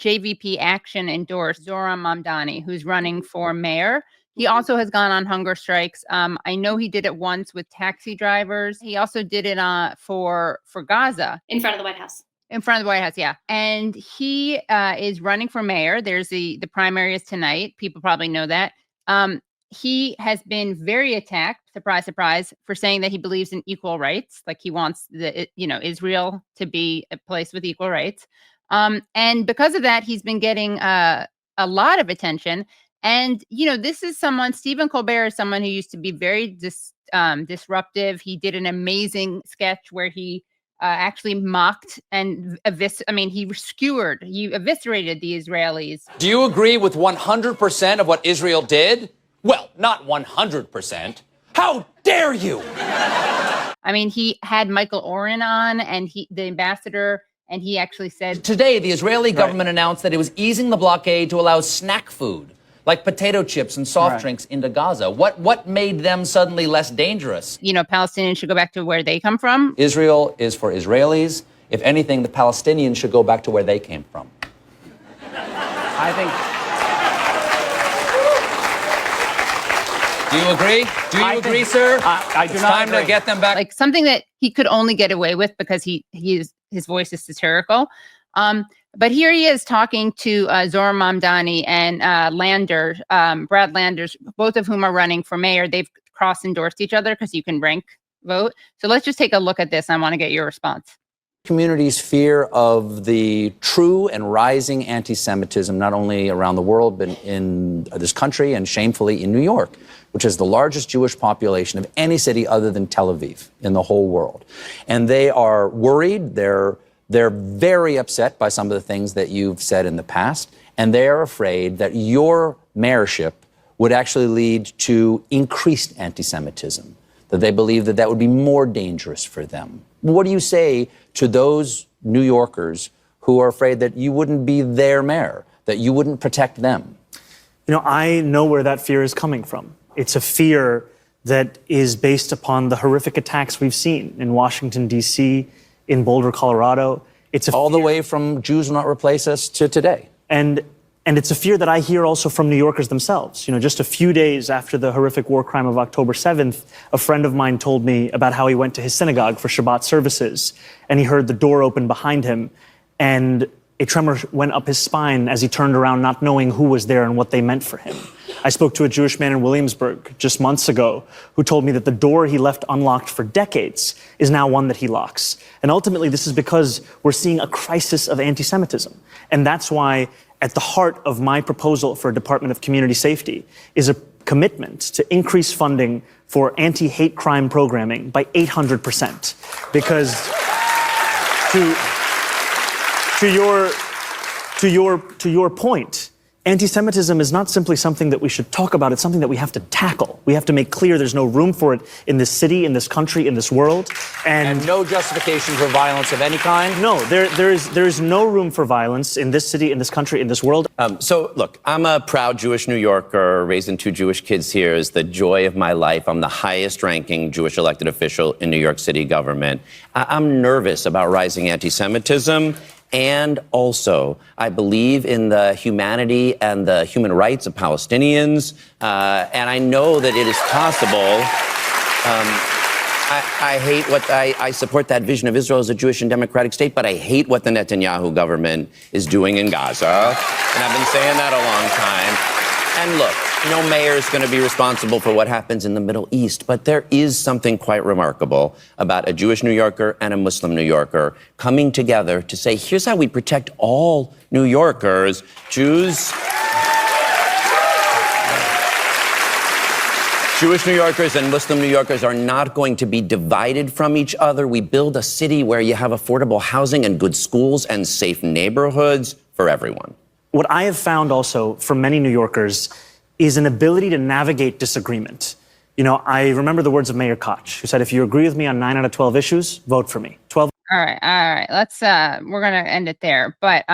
JVP Action endorsed Zohran Mamdani, who's running for mayor. He also has gone on hunger strikes. I know he did it once with taxi drivers. He also did it for Gaza. In front of the White House. In front of the White House, yeah. And he is running for mayor. There's the primary is tonight. People probably know that. He has been very attacked, surprise, surprise, for saying that he believes in equal rights. Like he wants Israel to be a place with equal rights. And because of that, he's been getting a lot of attention. And, this is Stephen Colbert is someone who used to be very disruptive. He did an amazing sketch where he actually mocked and he eviscerated the Israelis. Do you agree with 100% of what Israel did? Well, not 100%. How dare you? He had Michael Oren on, and the ambassador, and he actually said... Today, the Israeli government announced that it was easing the blockade to allow snack food, like potato chips and soft drinks, into Gaza. What made them suddenly less dangerous? Palestinians should go back to where they come from. Israel is for Israelis. If anything, the Palestinians should go back to where they came from. I think... Do you agree? Do you agree, sir? I do not agree. It's time to get them back. Like something that he could only get away with because his voice is satirical. But here he is talking to Zohran Mamdani and Lander, Brad Lander, both of whom are running for mayor. They've cross-endorsed each other because you can rank vote. So let's just take a look at this. I want to get your response. Community's fear of the true and rising anti-Semitism, not only around the world, but in this country and shamefully in New York, which is the largest Jewish population of any city other than Tel Aviv in the whole world. And they are worried. They're very upset by some of the things that you've said in the past. And they are afraid that your mayorship would actually lead to increased anti-Semitism, that they believe that would be more dangerous for them. What do you say to those New Yorkers who are afraid that you wouldn't be their mayor, that you wouldn't protect them? I know where that fear is coming from. It's a fear that is based upon the horrific attacks we've seen in Washington, D.C., in Boulder, Colorado. It's all the way from Jews will not replace us to today. And it's a fear that I hear also from New Yorkers themselves. Just a few days after the horrific war crime of October 7th, a friend of mine told me about how he went to his synagogue for Shabbat services, and he heard the door open behind him, and a tremor went up his spine as he turned around, not knowing who was there and what they meant for him. I spoke to a Jewish man in Williamsburg just months ago who told me that the door he left unlocked for decades is now one that he locks. And ultimately, this is because we're seeing a crisis of anti-Semitism. And that's why at the heart of my proposal for a Department of Community Safety is a commitment to increase funding for anti-hate crime programming by 800%. Because to your point, anti-Semitism is not simply something that we should talk about. It's something that we have to tackle. We have to make clear there's no room for it in this city, in this country, in this world. And no justification for violence of any kind? No, there is no room for violence in this city, in this country, in this world. So, look, I'm a proud Jewish New Yorker, raising 2 Jewish kids here is the joy of my life. I'm the highest-ranking Jewish elected official in New York City government. I'm nervous about rising anti-Semitism. And also, I believe in the humanity and the human rights of Palestinians. And I know that it is possible. I support that vision of Israel as a Jewish and democratic state, but I hate what the Netanyahu government is doing in Gaza. And I've been saying that a long time. And look, no mayor is going to be responsible for what happens in the Middle East, but there is something quite remarkable about a Jewish New Yorker and a Muslim New Yorker coming together to say, here's how we protect all New Yorkers, Jewish New Yorkers and Muslim New Yorkers are not going to be divided from each other. We build a city where you have affordable housing and good schools and safe neighborhoods for everyone. What I have found also from many New Yorkers is an ability to navigate disagreement. I remember the words of Mayor Koch, who said, if you agree with me on 9 out of 12 issues, vote for me. 12. All right. Let's, we're going to end it there. But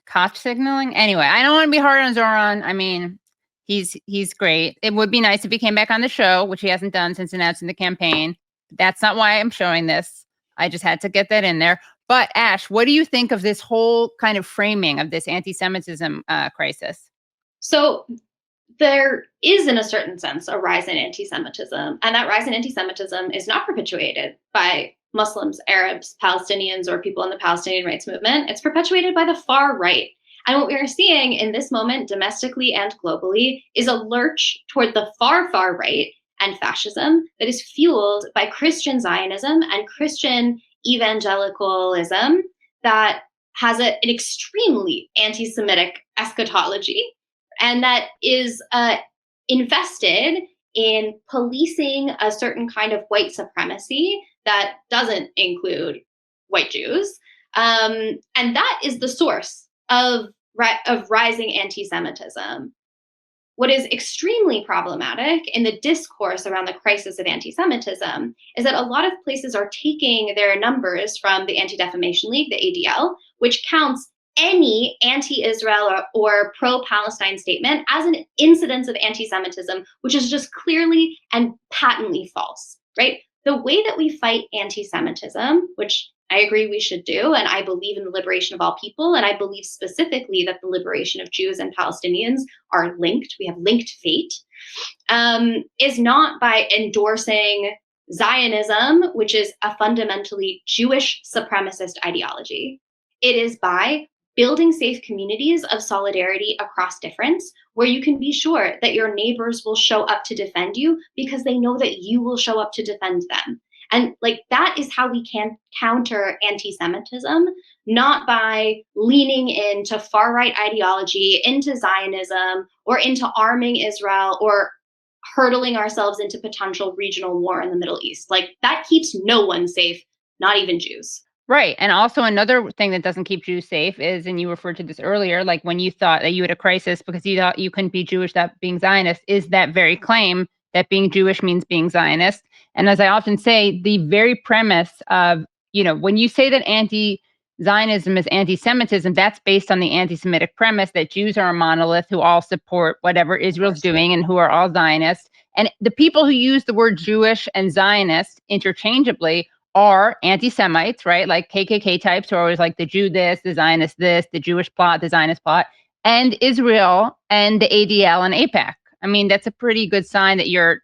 Koch signaling? Anyway, I don't want to be hard on Zohran. He's great. It would be nice if he came back on the show, which he hasn't done since announcing the campaign. That's not why I'm showing this. I just had to get that in there. But Ash, what do you think of this whole kind of framing of this anti-Semitism crisis? So there is, in a certain sense, a rise in anti-Semitism, and that rise in anti-Semitism is not perpetuated by Muslims, Arabs, Palestinians, or people in the Palestinian rights movement. It's perpetuated by the far right. And what we are seeing in this moment, domestically and globally, is a lurch toward the far, far right and fascism that is fueled by Christian Zionism and Christian evangelicalism that has an extremely anti-Semitic eschatology, and that is invested in policing a certain kind of white supremacy that doesn't include white Jews. And that is the source of rising anti-Semitism. What is extremely problematic in the discourse around the crisis of anti-Semitism is that a lot of places are taking their numbers from the Anti-Defamation League, the ADL, which counts any anti-Israel or pro-Palestine statement as an incidence of anti-Semitism, which is just clearly and patently false, right? The way that we fight anti-Semitism, which I agree we should do, and I believe in the liberation of all people, and I believe specifically that the liberation of Jews and Palestinians are linked, we have linked fate, is not by endorsing Zionism, which is a fundamentally Jewish supremacist ideology. It is by building safe communities of solidarity across difference, where you can be sure that your neighbors will show up to defend you because they know that you will show up to defend them. And like that is how we can counter anti-Semitism, not by leaning into far-right ideology, into Zionism, or into arming Israel, or hurtling ourselves into potential regional war in the Middle East. Like that keeps no one safe, not even Jews. Right. And also another thing that doesn't keep Jews safe is, and you referred to this earlier, like when you thought that you had a crisis because you thought you couldn't be Jewish without being Zionist, is that very claim that being Jewish means being Zionist. And as I often say, the very premise of, when you say that anti-Zionism is anti-Semitism, that's based on the anti-Semitic premise that Jews are a monolith who all support whatever Israel's doing and who are all Zionists. And the people who use the word Jewish and Zionist interchangeably are anti-Semites, right? Like KKK types who are always like the Jew this, the Zionist this, the Jewish plot, the Zionist plot, and Israel and the ADL and AIPAC. I mean, that's a pretty good sign that you're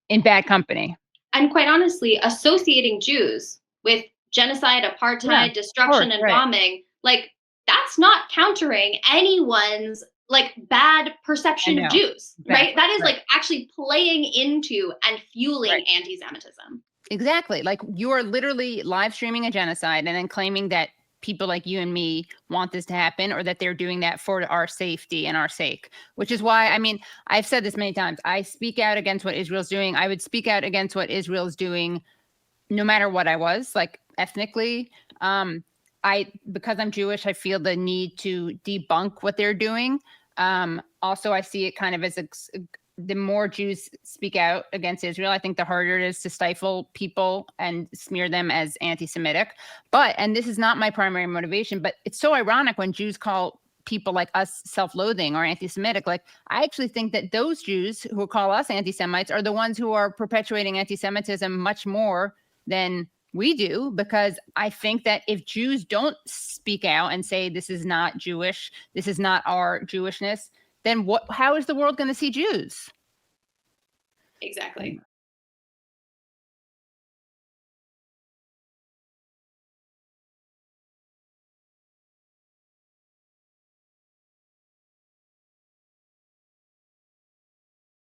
in bad company. And quite honestly, associating Jews with genocide, apartheid, destruction, and bombing, like that's not countering anyone's like bad perception of Jews, right? That is like actually playing into and fueling anti-Semitism. Exactly. Like you are literally live streaming a genocide and then claiming that people like you and me want this to happen, or that they're doing that for our safety and our sake, which is why, I mean, I've said this many times, I speak out against what Israel's doing. I would speak out against what Israel's doing no matter what I was, like ethnically. Because I'm Jewish, I feel the need to debunk what they're doing. Also, I see it kind of as the more Jews speak out against Israel, I think the harder it is to stifle people and smear them as anti-Semitic. And this is not my primary motivation, but it's so ironic when Jews call people like us self-loathing or anti-Semitic. Like, I actually think that those Jews who call us anti-Semites are the ones who are perpetuating anti-Semitism much more than we do, because I think that if Jews don't speak out and say this is not Jewish, this is not our Jewishness, then how is the world going to see Jews? Exactly.